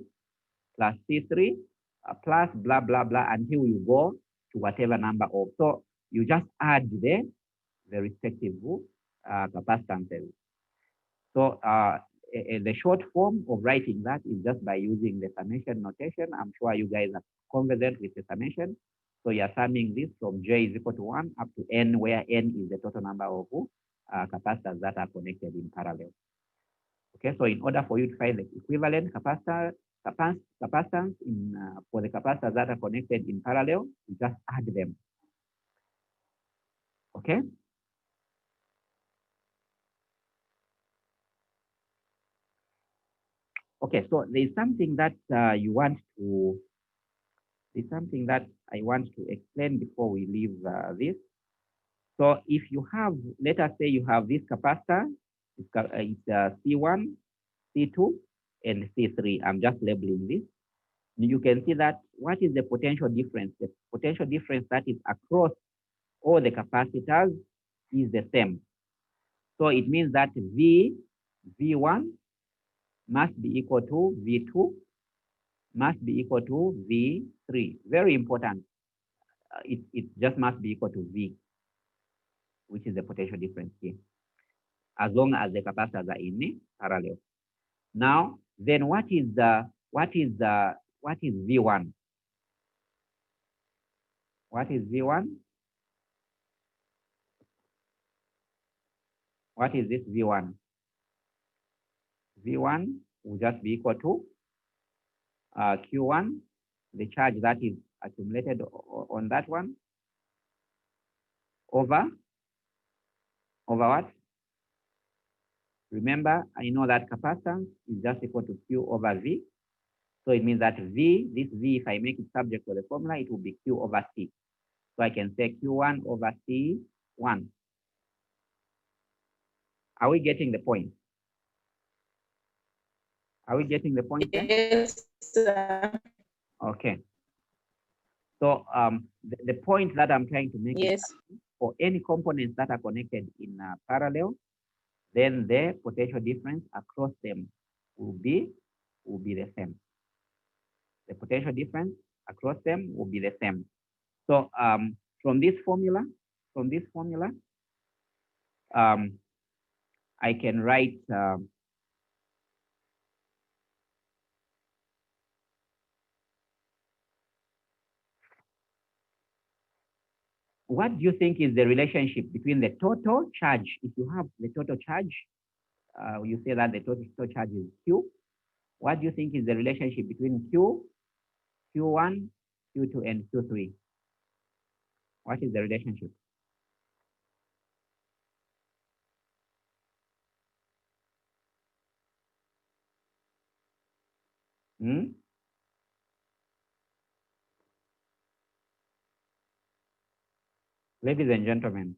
plus C3 plus blah, blah, blah, until you go to whatever number of. So you just add the respective capacitances. So the short form of writing that is just by using the summation notation. I'm sure you guys are conversant with the summation. So you're summing this from J is equal to 1 up to N, where N is the total number of capacitors that are connected in parallel. Okay, so in order for you to find the equivalent capacitance for the capacitors that are connected in parallel, you just add them. Okay. Okay, so there's something that I want to explain before we leave this. So if you have, let us say you have this capacitor, it's C1, C2, and C3. I'm just labeling this. You can see that what is the potential difference? The potential difference that is across all the capacitors is the same. So it means that V1 must be equal to V2 must be equal to V3. Very important. It just must be equal to V, which is the potential difference here, as long as the capacitors are in parallel. Now, then what is V1? What is V1? What is this V1? V1 will just be equal to Q1, the charge that is accumulated on that one, over what? Remember, I know that capacitance is just equal to Q over V. So it means that V, this V, if I make it subject to the formula, it will be Q over C. So I can say Q1 over C1. Are we getting the point? Are we getting the point there? Yes, sir. Okay. So the point that I'm trying to make is for any components that are connected in parallel, then the potential difference across them will be the same. The potential difference across them will be the same. So from this formula, I can write what do you think is the relationship between the total charge? If you have the total charge, you say that the total charge is Q. What do you think is the relationship between Q1, Q2, and Q3? What is the relationship? Ladies and gentlemen.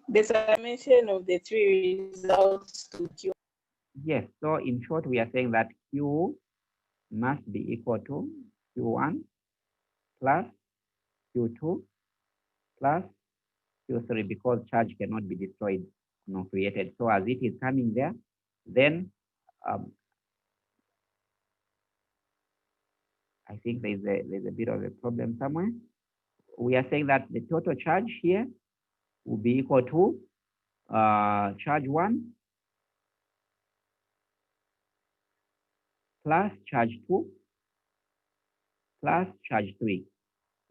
The summation of the three results to Q. Yes, so in short, we are saying that Q must be equal to Q1 plus Q2 plus Q3, because charge cannot be destroyed nor created. So as it is coming there, then I think there's a bit of a problem somewhere. We are saying that the total charge here will be equal to charge 1 plus charge 2 plus charge 3.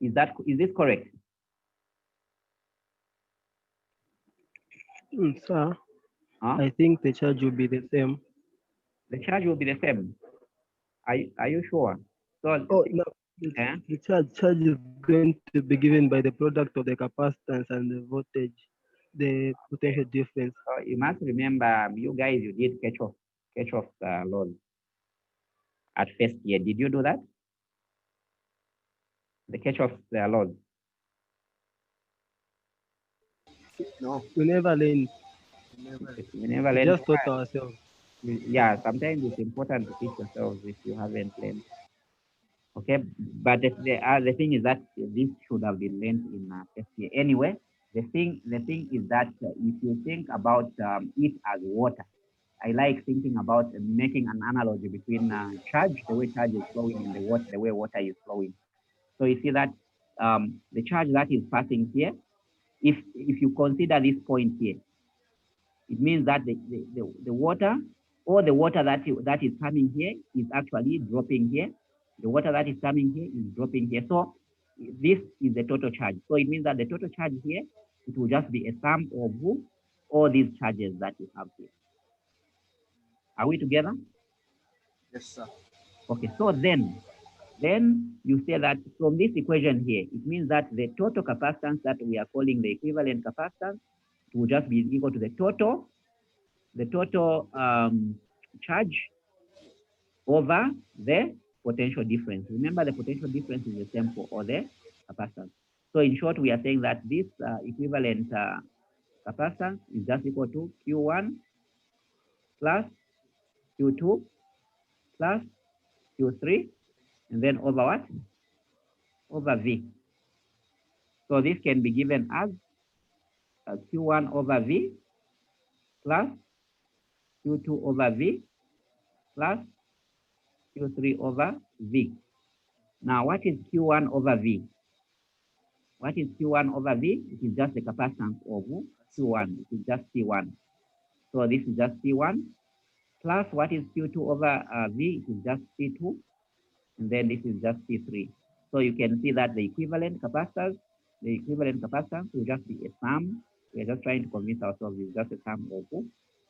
Is this correct? Sir, Huh? I think the charge will be the same. The charge will be the same. Are you sure? So No, the charge is going to be given by the product of the capacitance and the voltage, the potential difference. You must remember, you guys, you did Kirchhoff's laws at first year. Did you do that? The Kirchhoff's laws. No, we never learned. We never learned. Just taught ourselves. Yeah, sometimes it's important to teach yourselves if you haven't learned. Okay, but the thing is that this should have been learned in first year. Anyway, the thing is that if you think about it as water, I like thinking about making an analogy between charge, the way charge is flowing, and the way water is flowing. So you see that the charge that is passing here, if you consider this point here, it means that the water, or the water that is coming here is actually dropping here. The water that is coming here is dropping here. So this is the total charge. So it means that the total charge here, it will just be a sum of all these charges that you have here. Are we together? Yes, sir. Okay, so then you say that from this equation here, it means that the total capacitance that we are calling the equivalent capacitance will just be equal to the total charge over the potential difference. Remember, the potential difference is the same for all the capacitance. So in short, we are saying that this equivalent capacitance is just equal to Q1 plus Q2 plus Q3, and then over what? Over V. So this can be given as Q1 over V plus Q2 over V plus Q3 over V. Now, what is Q1 over V? What is Q1 over V? It is just the capacitance of Q1. It is just C1. So this is just C1 plus what is Q2 over V? It is just C2. And then this is just C3. So you can see that the equivalent capacitance will just be a sum. We are just trying to convince ourselves it's just a sum of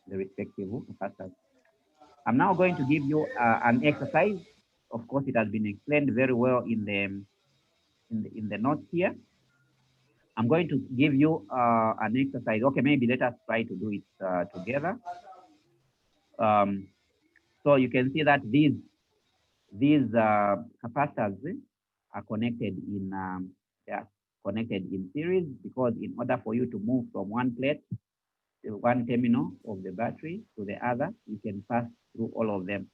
the respective capacitors. I'm now going to give you an exercise. Of course, it has been explained very well in the notes here. I'm going to give you an exercise. Okay, maybe let us try to do it together. So you can see that these capacitors are connected in series, because in order for you to move from one plate, one terminal of the battery to the other, you can pass through all of them.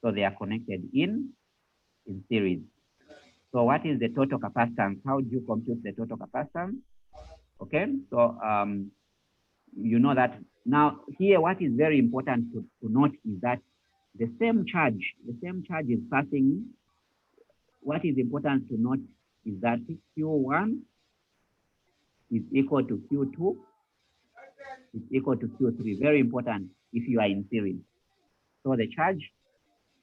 So they are connected in series. So what is the total capacitance? How do you compute the total capacitance? Okay, so you know that now here what is very important to note is that the same charge is passing. What is important to note is that Q1 is equal to Q2 is equal to Q3. Very important if you are in series. So the charge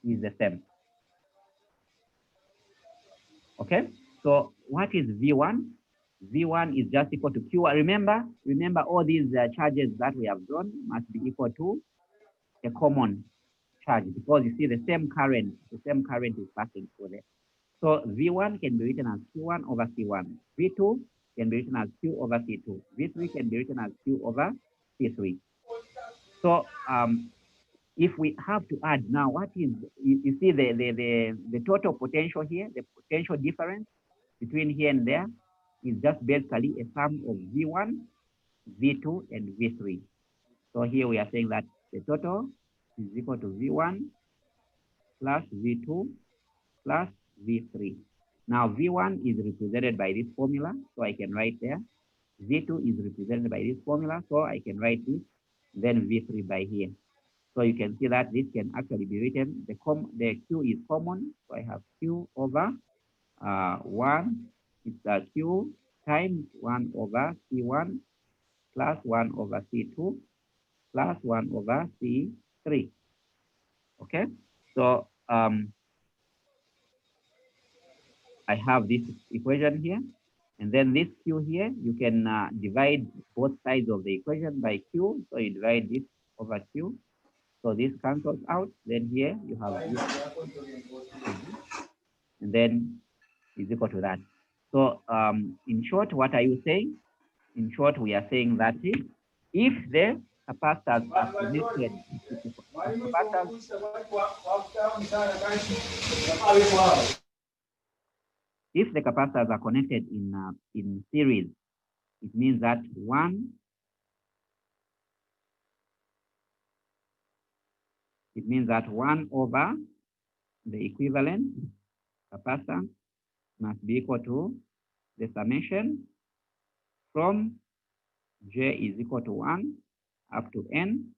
is the same. Okay, so what is V1? V1 is just equal to Q1. Remember all these charges that we have drawn must be equal to a common charge, because you see the same current is passing through there. So V1 can be written as Q1 over C1. V2 can be written as Q over C2. V3 can be written as Q over C3. So if we have to add now, what is, you see the total potential here, the potential difference between here and there is just basically a sum of V1, V2, and V3. So here we are saying that the total is equal to V1 plus V2 plus V3. Now V1 is represented by this formula, so I can write there. V2 is represented by this formula, so I can write this, then V3 by here. So you can see that this can actually be written, the Q is common, so I have Q over 1, it's Q times 1 over C1 plus 1 over C2 plus 1 over C3. Okay, so I have this equation here, and then this Q here, you can divide both sides of the equation by Q, so you divide this over Q, so this cancels out, then here you have this, and then is equal to that. So in short, what are you saying? In short, we are saying that if the capacitors are connected, if the capacitors are connected in series, it means that one over the equivalent capacitance must be equal to the summation from J is equal to 1 up to N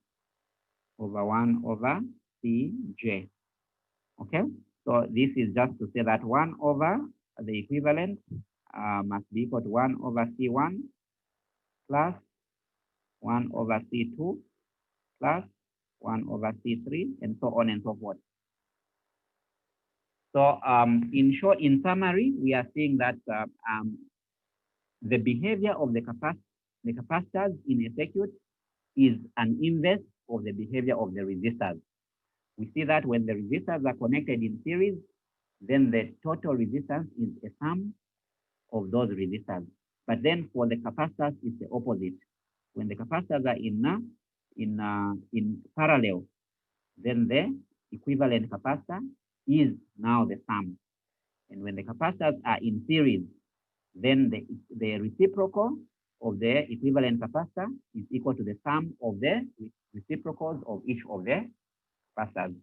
over 1 over Cj. Okay, so this is just to say that 1 over the equivalent must be equal to 1 over C1 plus 1 over C2 plus 1 over C3 and so on and so forth. So in short, in summary, we are seeing that the behavior of the capacitors in a circuit is an inverse of the behavior of the resistors. We see that when the resistors are connected in series, then the total resistance is a sum of those resistors. But then for the capacitors, it's the opposite. When the capacitors are in parallel, then the equivalent capacitor is now the sum. And when the capacitors are in series, then the reciprocal of the equivalent capacitor is equal to the sum of the reciprocals of each of the capacitors.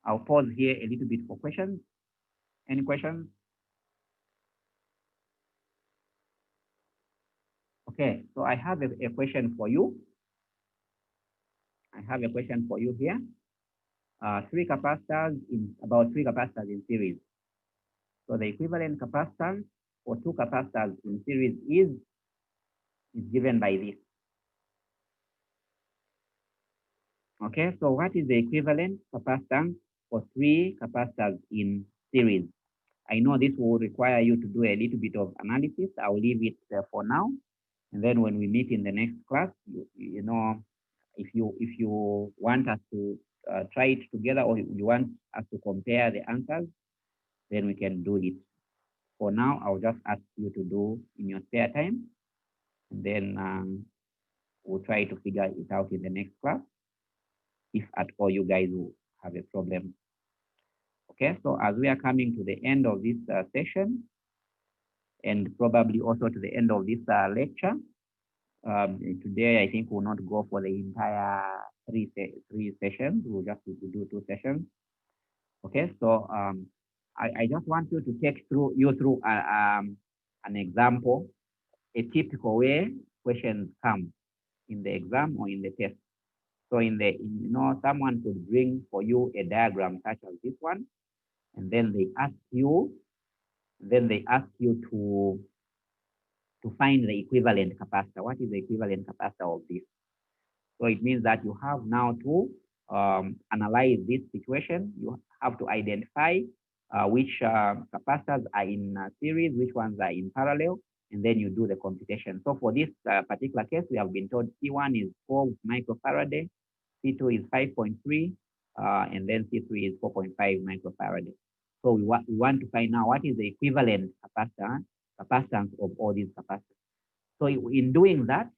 I'll pause here a little bit for questions. Any questions? Okay, so I have a question for you. I have a question for you here. About three capacitors in series. So the equivalent capacitance for two capacitors in series is given by this. Okay, so what is the equivalent capacitance for three capacitors in series? I know this will require you to do a little bit of analysis. I'll leave it for now. And then when we meet in the next class, you know, if you want us to try it together, or you want us to compare the answers, then we can do it. For now, I'll just ask you to do in your spare time, and then we'll try to figure it out in the next class, if at all you guys will have a problem. Okay, so as we are coming to the end of this session, and probably also to the end of this lecture, today I think we'll not go for the entire three sessions. We'll just do 2 sessions. Okay, so I just want you to take you through an example, a typical way questions come in the exam or in the test. So someone could bring for you a diagram such as this one, and then they ask you to find the equivalent capacitor. What is the equivalent capacitor of this? So it means that you have now to analyze this situation. You have to identify which capacitors are in series, which ones are in parallel, and then you do the computation. So for this particular case, we have been told C1 is 4 microfarad, C2 is 5.3, and then C3 is 4.5 microfarad. So we want to find out what is the equivalent capacitance of all these capacitors. So in doing that,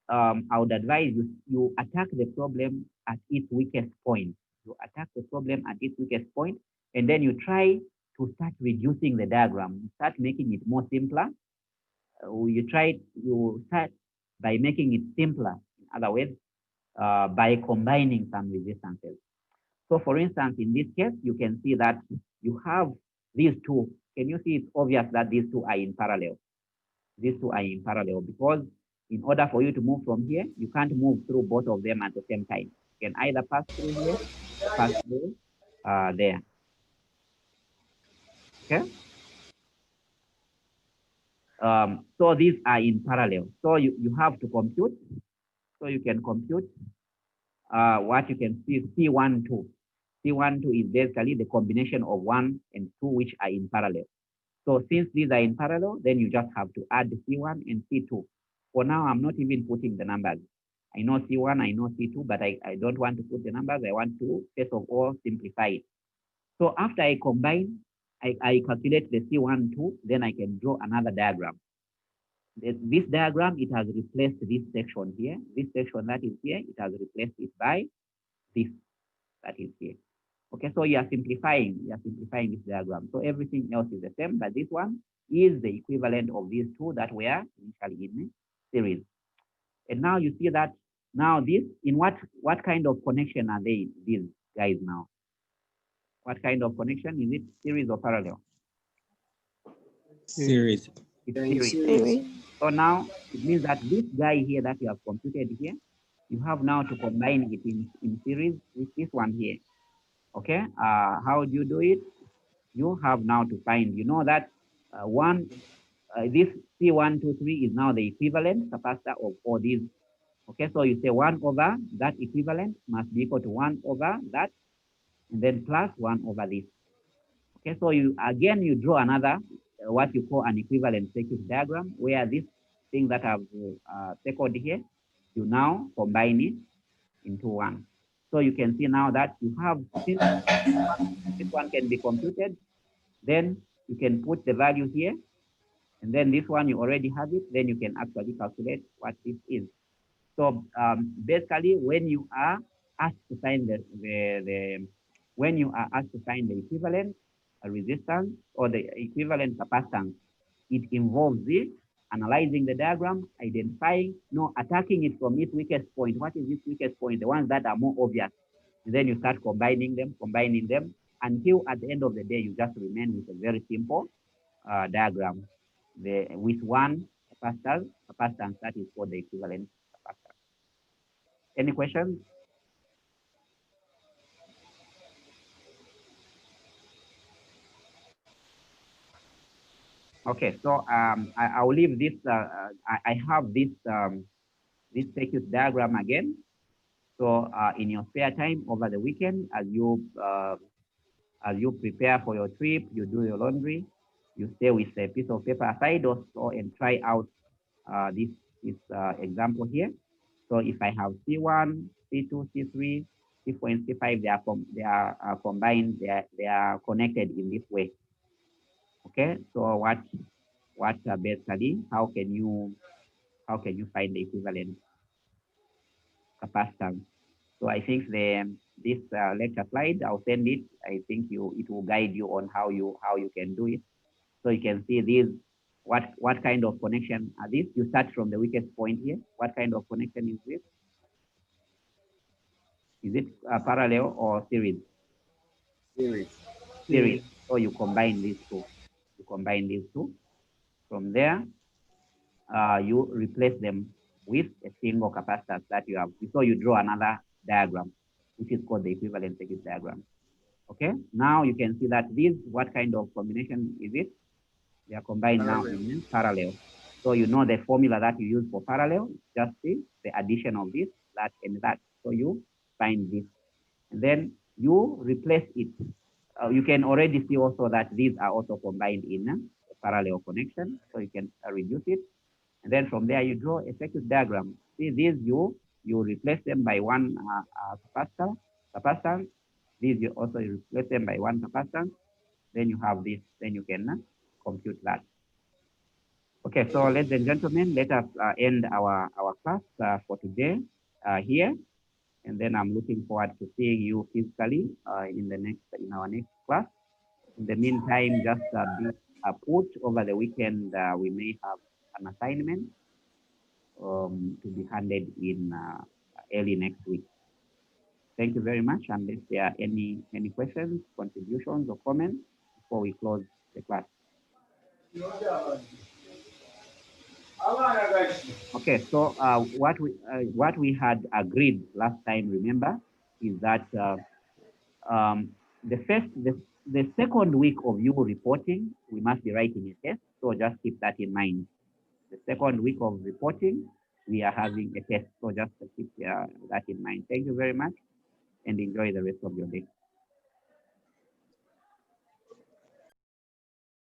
I would advise you attack the problem at its weakest point. You attack the problem at its weakest point, and then you try to start reducing the diagram. You start making it more simpler. You start by making it simpler. In other words, by combining some resistances. So for instance, in this case, you can see that you have these two, can you see it's obvious that these two are in parallel? These two are in parallel because in order for you to move from here, you can't move through both of them at the same time. You can either pass through here, pass through there. Okay. So these are in parallel. So you have to compute. So you can compute what you can see C12. C12 is basically the combination of 1 and 2 which are in parallel. So since these are in parallel, then you just have to add C1 and C2. For now, I'm not even putting the numbers. I know C1, I know C2, but I don't want to put the numbers. I want to, first of all, simplify it. So after I combine, I calculate the C1, 2, then I can draw another diagram. This diagram, it has replaced this section here. This section that is here, it has replaced it by this that is here. Okay, so you are simplifying this diagram. So everything else is the same, but this one is the equivalent of these two that were initially in series. And now you see that now this, in what kind of connection are they, these guys now? What kind of connection? Is it series or parallel? Series. It's series. So now it means that this guy here that you have computed here, you have now to combine it in series with this one here. Okay, how do you do it? You have now to find, you know that this C123 is now the equivalent capacitor of all these. Okay, so you say 1 over that equivalent must be equal to 1 over that, and then plus 1 over this. Okay, so you draw another, what you call an equivalent circuit diagram, where this thing that I've circled here, you now combine it into one. So you can see now that you have, this one can be computed, then you can put the value here, and then this one you already have it, then you can actually calculate what this is. So basically, when you are asked to find when you are asked to find the equivalent resistance or the equivalent capacitance, it involves this analyzing the diagram, identifying, attacking it from its weakest point. What is its weakest point? The ones that are more obvious. And then you start combining them until at the end of the day, you just remain with a very simple diagram with one capacitance that is called the equivalent capacitance. Any questions? Okay, so I will leave this. I have this this circuit diagram again. So in your spare time over the weekend, as you prepare for your trip, you do your laundry, you stay with a piece of paper aside also and try out this example here. So if I have C1, C2, C3, C4, and C5, they are combined. They are connected in this way. Okay. So what basically, how can you find the equivalent capacitance? So I think this lecture slide, I'll send it. I think it will guide you on how you can do it. So you can see these, what kind of connection are these? You start from the weakest point here. What kind of connection is this? Is it parallel or series? Series. So you combine these two. From there, you replace them with a single capacitor that you have. So you draw another diagram, which is called the equivalent circuit diagram. Okay, now you can see that this, what kind of combination is it? They are combined now in parallel. So you know the formula that you use for parallel, just the addition of this, that, and that. So you find this, and then you replace it. You can already see also that these are also combined in a parallel connection. So you can reduce it. And then from there, you draw a circuit diagram. See these, you replace them by one capacitance. These you also replace them by one capacitance. Then you have this, then you can compute that. Okay, so ladies and gentlemen, let us end our class for today here. And then I'm looking forward to seeing you physically in our next class. In the meantime, just be put over the weekend, we may have an assignment to be handed in early next week. Thank you very much. Unless there are any questions, contributions, or comments, before we close the class. Okay, so what we had agreed last time, remember, is that the second week of you reporting, we must be writing a test. So just keep that in mind. The second week of reporting, we are having a test. So just keep that in mind. Thank you very much, and enjoy the rest of your day.